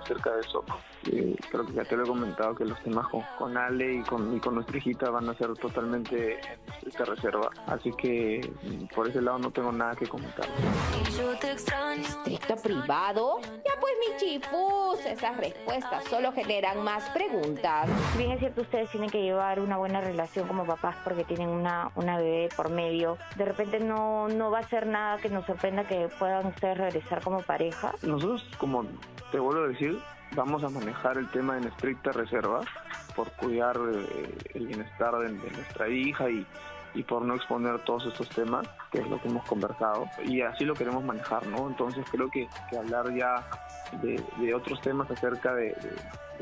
acerca de eso, ¿no? Creo que ya te lo he comentado, que los temas con Ale y con nuestra hijita van a ser totalmente en estricta reserva, así que por ese lado no tengo nada que comentar. ¿Estricto privado? Ya pues, mi chifus, esas respuestas solo generan más preguntas. Bien es cierto, ustedes tienen que llevar una buena relación como papás porque tienen una bebé por medio. De repente no va a ser nada que nos sorprenda que puedan ustedes regresar como pareja. Nosotros, como te vuelvo a decir, vamos a manejar el tema en estricta reserva por cuidar el bienestar de nuestra hija y por no exponer todos estos temas, que es lo que hemos conversado, y así lo queremos manejar, ¿no? Entonces creo que hablar ya de otros temas acerca de